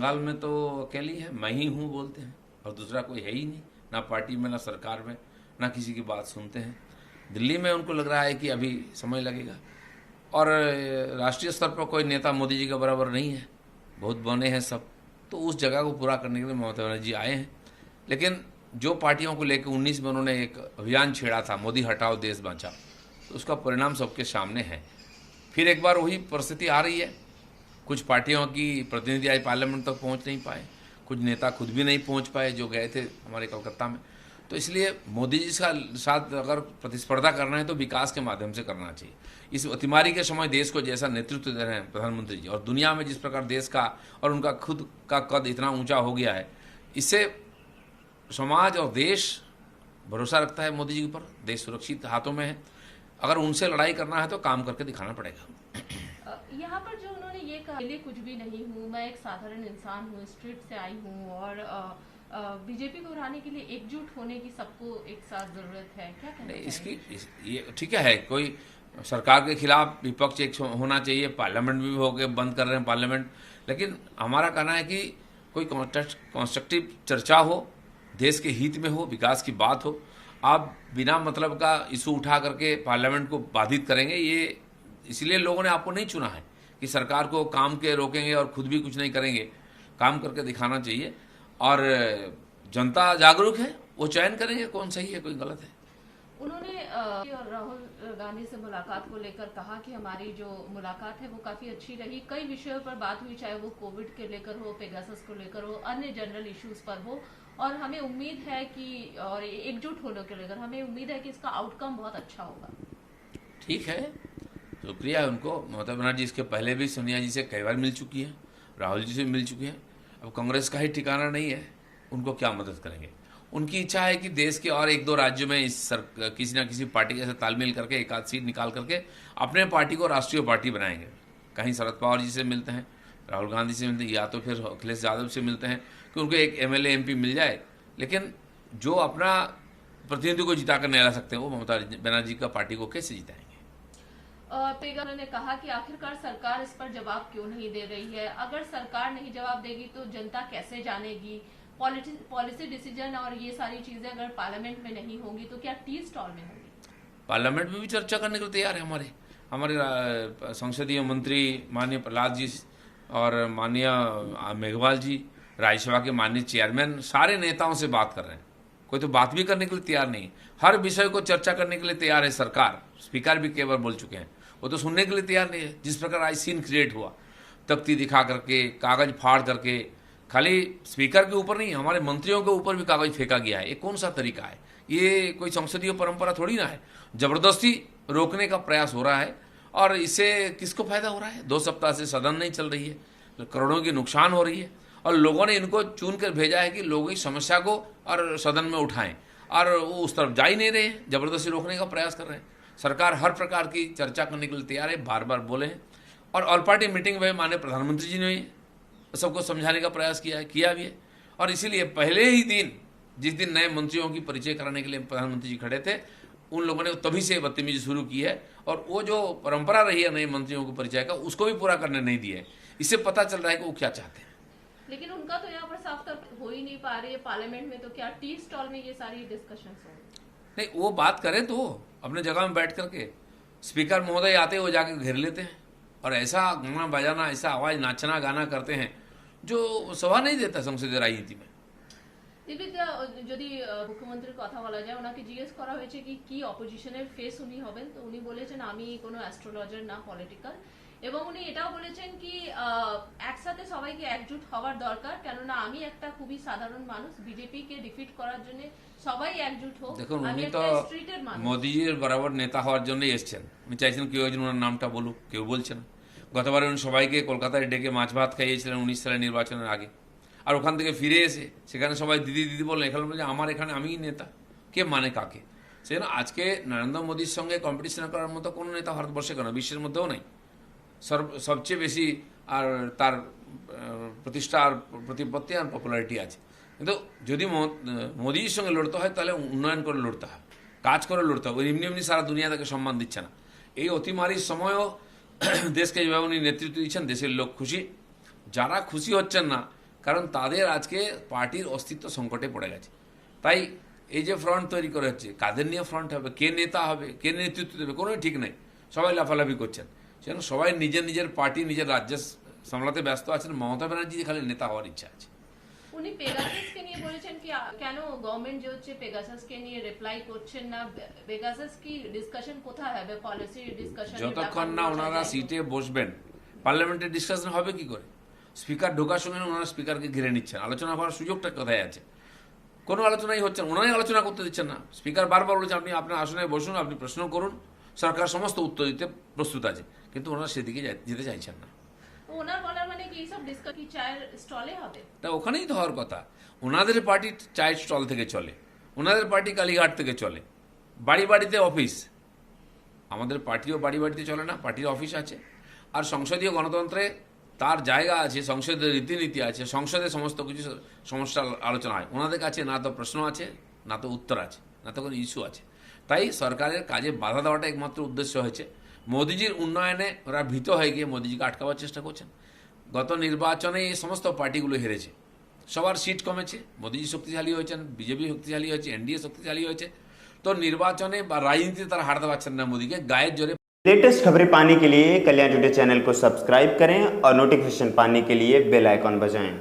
बंगाल में तो अकेली है, मैं ही हूँ बोलते हैं, और दूसरा कोई है ही नहीं, ना पार्टी में, ना सरकार में, ना किसी की बात सुनते हैं। दिल्ली में उनको लग रहा है कि अभी समय लगेगा, और राष्ट्रीय स्तर पर कोई नेता मोदी जी के बराबर नहीं है, बहुत बने हैं सब, तो उस जगह को पूरा करने के लिए ममता बनर्जी आए हैं। लेकिन जो पार्टियों को लेकर 19 में उन्होंने एक अभियान छेड़ा था, मोदी हटाओ देश बचाओ, तो उसका परिणाम सबके सामने है। फिर एक बार वही परिस्थिति आ रही है, कुछ पार्टियों की प्रतिनिधि आज पार्लियामेंट तक पहुंच नहीं पाए, कुछ नेता खुद भी नहीं पहुंच पाए जो गए थे हमारे कोलकाता में। तो इसलिए मोदी जी का साथ अगर प्रतिस्पर्धा करना है तो विकास के माध्यम से करना चाहिए। इस अतिमारी के समय देश को जैसा नेतृत्व दे रहे हैं प्रधानमंत्री जी, और दुनिया में जिस प्रकार देश का और उनका खुद का कद इतना ऊंचा हो गया है, इससे समाज और देश भरोसा रखता है मोदी जी के ऊपर। देश सुरक्षित हाथों में है, अगर उनसे लड़ाई करना है तो काम करके दिखाना पड़ेगा। यहाँ पर जो उन्होंने ये कहा, मैं कुछ भी नहीं हूँ, मैं एक साधारण इंसान हूँ, स्ट्रीट से आई हूँ, और बीजेपी को हराने के लिए एकजुट होने की सबको एक साथ जरूरत है, क्या कहना नहीं, ये ठीक है, कोई सरकार के खिलाफ विपक्ष एक होना चाहिए, पार्लियामेंट भी हो गए, बंद कर रहे हैं पार्लियामेंट, लेकिन हमारा कहना है कि कोई कॉन्स्ट्रक्टिव चर्चा हो, देश के हित में हो, विकास की बात हो। आप बिना मतलब का इशू उठा करके पार्लियामेंट को बाधित करेंगे, ये इसलिए लोगों ने आपको नहीं चुना है कि सरकार को काम के रोकेंगे और खुद भी कुछ नहीं करेंगे। काम करके दिखाना चाहिए, और जनता जागरूक है, वो चयन करेंगे कौन सही है, कोई गलत है। उन्होंने राहुल गांधी से मुलाकात को लेकर कहा कि हमारी जो मुलाकात है वो काफी अच्छी रही, कई विषयों पर बात हुई, चाहे वो कोविड के लेकर हो, पेगासस को लेकर हो, अन्य जनरल इश्यूज पर हो, और हमें उम्मीद है कि, और एकजुट होने के लेकर हमें उम्मीद है कि इसका आउटकम बहुत अच्छा होगा। ठीक है, शुक्रिया है उनको। ममता बनर्जी इसके पहले भी सोनिया जी से कई बार मिल चुकी है, राहुल जी से मिल चुकी है, अब कांग्रेस का ही ठिकाना नहीं है, उनको क्या मदद करेंगे। उनकी इच्छा है कि देश के और एक दो राज्यों में किसी ना किसी पार्टी के साथ तालमेल करके एक आध सीट निकाल करके अपने पार्टी को राष्ट्रीय पार्टी बनाएंगे। कहीं शरद पवार जी से मिलते हैं, राहुल गांधी से मिलते हैं, या तो फिर अखिलेश यादव से मिलते हैं कि उनको एक एमएलए एमपी मिल जाए, लेकिन जो अपना प्रतिनिधि को जिता कर नहीं ला सकते हैं, वो ममता बनर्जी का पार्टी को कैसे जिताएंगे। पेगल ने कहा कि आखिरकार सरकार इस पर जवाब क्यों नहीं दे रही है, अगर सरकार नहीं जवाब देगी तो जनता कैसे जानेगी, पॉलिसी डिसीजन और ये सारी चीजें अगर पार्लियामेंट में नहीं होंगी तो क्या टी स्टॉल में होंगी। पार्लियामेंट में भी चर्चा करने के लिए तैयार है हमारे संसदीय मंत्री माननीय प्रहलाद जी और माननीय मेघवाल जी, राज्यसभा के माननीय चेयरमैन, सारे नेताओं से बात कर रहे हैं। कोई तो बात भी करने के लिए तैयार नहीं, हर विषय को चर्चा करने के लिए तैयार है सरकार। स्पीकर भी कई बार बोल चुके हैं, वो तो सुनने के लिए तैयार नहीं है। जिस प्रकार आज सीन क्रिएट हुआ, तख्ती दिखा करके, कागज फाड़ करके, खाली स्पीकर के ऊपर नहीं, हमारे मंत्रियों के ऊपर भी कागज फेंका गया है। ये कौन सा तरीका है, ये कोई संसदीय परंपरा थोड़ी ना है। जबरदस्ती रोकने का प्रयास हो रहा है, और इससे किसको फायदा हो रहा है। 2 सप्ताह से सदन नहीं चल रही है, तो करोड़ों की नुकसान हो रही है, और लोगों ने इनको चुन कर भेजा है कि लोग इस समस्या को और सदन में उठाएं, और वो उस तरफ जा ही नहीं रहे हैं, जबरदस्ती रोकने का प्रयास कर रहे हैं। सरकार हर प्रकार की चर्चा करने के लिए तैयार है, बार बार बोले हैं, और ऑल पार्टी मीटिंग में माननीय प्रधानमंत्री जी ने सबको समझाने का प्रयास किया भी है। और इसीलिए पहले ही दिन, जिस दिन नए मंत्रियों की परिचय कराने के लिए प्रधानमंत्री जी खड़े थे, उन लोगों ने तभी से बदतमीजी शुरू की है, और वो जो परंपरा रही है नए मंत्रियों को परिचय का, उसको भी पूरा करने नहीं दिया है। इससे पता चल रहा है कि वो क्या चाहते हैं। लेकिन उनका तो यहाँ पर साफ तौर हो ही नहीं पा रही है पार्लियामेंट में, तो क्या टी स्टॉल में ये सारी डिस्कशन होंगे। नहीं, वो बात करें तो अपने जगह में बैठ करके, स्पीकर महोदय आते वो जाके घेर लेते हैं, और ऐसा गाना बजाना, ऐसा आवाज नाचना गाना करते हैं जो शोभा नहीं देता संसदीय राजनीति में। যদি মুখ্যমন্ত্রীর কথা বলা যায়, ওনাকে জিজ্ঞেস করা হয়েছে কি কি অপোজিশনের ফেস উনি হবেন, তো উনি বলেছেন আমি কোনো অ্যাস্ট্রোলজার না, পলিটিক্যাল, এবং উনি এটাও বলেছেন কি একসাথে সবাইকে একজোট হওয়ার দরকার, কেননা আমি একটা খুবই সাধারণ মানুষ, বিজেপি কে ডিফিট করার জন্য সবাই একজোট হোক। দেখুন, উনি তো মোদিজির বরাবর নেতা হওয়ার জন্যই এসেছেন। আমি চাইছিলাম কেউ একজন ওনার নামটা বলুক, কেউ বলছেন। গতবারে উনি সবাইকে কলকাতায় ডেকে মাছ ভাত খাইয়েছিলেন 19 সালের নির্বাচনের আগে, আর ওখান থেকে ফিরে এসে সেখানে সবাই দিদি দিদি বললেন, এখানে বলছে আমার এখানে আমিই নেতা, কে মানে কাকে। সেজন্য আজকে নরেন্দ্র মোদীর সঙ্গে কম্পিটিশন করার মতো কোনো নেতা ভারতবর্ষে কেন, বিশ্বের মধ্যেও নেই। সবচেয়ে বেশি আর তার প্রতিষ্ঠা আর প্রতিপত্তি আর পপুলারিটি আছে। কিন্তু যদি মোদীর সঙ্গে লড়তে হয় তাহলে উন্নয়ন করে লড়তে হয়, কাজ করে লড়তে হবে। এমনি এমনি সারা দুনিয়া তাকে সম্মান দিচ্ছে না। এই অতিমারির সময়ও দেশকে যেভাবে উনি নেতৃত্ব দিচ্ছেন, দেশের লোক খুশি। যারা খুশি হচ্ছেন না কারণ তাদের আজকে পার্টির অস্তিত্ব সংকটে পড়ে গেছে। তাই এই যে ফ্রন্ট তৈরি করা হচ্ছে, কাদের নিয়ে ফ্রন্ট হবে, কে নেতা হবে, কে নেতৃত্ব দেবে, কোনো ঠিক নেই। সবাই লাফালাফি করছেন, সেজন্য সবাই নিজের নিজের পার্টি নিজের রাজ্য সামলাতে ব্যস্ত আছেন। মমতা ব্যানার্জি খালি নেতা হওয়ার ইচ্ছা আছে। উনি পেগাসাসকে নিয়ে বলেছেন কি কেন গভর্নমেন্ট যে হচ্ছে পেগাসাসকে নিয়ে রিপ্লাই করছেন না, পেগাসাস কি ডিসকাশন কোথায় হবে, পলিসি ডিসকাশন? যতক্ষণ না ওনারা সিটে বসবেন, পার্লামেন্টের ডিসকাশন হবে কি করে? স্পিকার ঢোকার সঙ্গে ওনারা স্পিকারকে ঘিরে নিচ্ছেন, আলোচনা করার সুযোগটা কোথায় আছে? কোনো আলোচনাই হচ্ছে না, ওনারাই আলোচনা করতে দিচ্ছেন না। স্পিকার বারবার বলেছে আপনি আপনার আসনে বসুন, আপনি প্রশ্ন করুন, সরকার সমস্ত উত্তর দিতে প্রস্তুত আছে, কিন্তু ওনারা সেদিকে যেতে চাইছেন না। ওনার বলার মানে কি এইসব ডিসকাশন কি চায়ের স্টলে হবে? তা ওখানেই তো হওয়ার কথা। ওনাদের পার্টি চায়ের স্টল থেকে চলে, ওনাদের পার্টি কালীঘাট থেকে চলে, বাড়ি বাড়িতে অফিস। আমাদের পার্টিও বাড়ি বাড়িতে চলে না, পার্টির অফিস আছে। আর সংসদীয় গণতন্ত্রে তার জায়গা আছে, সংসদের রীতিনীতি আছে, সংসদে সমস্ত কিছু সমস্যা আলোচনা হয়। ওনাদের কাছে না তো প্রশ্ন আছে, না তো উত্তর আছে, না তো কোনো ইস্যু আছে। তাই সরকারের কাজে বাধা দেওয়াটা একমাত্র উদ্দেশ্য হয়েছে। মোদিজির উন্নয়নে ওরা ভীত হয়ে গিয়ে মোদিজিকে আটকাবার চেষ্টা করছেন। গত নির্বাচনে এই সমস্ত পার্টিগুলো হেরেছে, সবার সিট কমেছে, মোদিজি শক্তিশালী হয়েছেন, বিজেপি শক্তিশালী হয়েছে, এনডিএ শক্তিশালী হয়েছে। তো নির্বাচনে বা রাজনীতিতে তারা হারাতে পারছেন না মোদিকে, গায়ের জোরে। लेटेस्ट खबरें पाने के लिए कल्याण टुडे चैनल को सब्सक्राइब करें और नोटिफिकेशन पाने के लिए बेल आइकॉन बजाएं।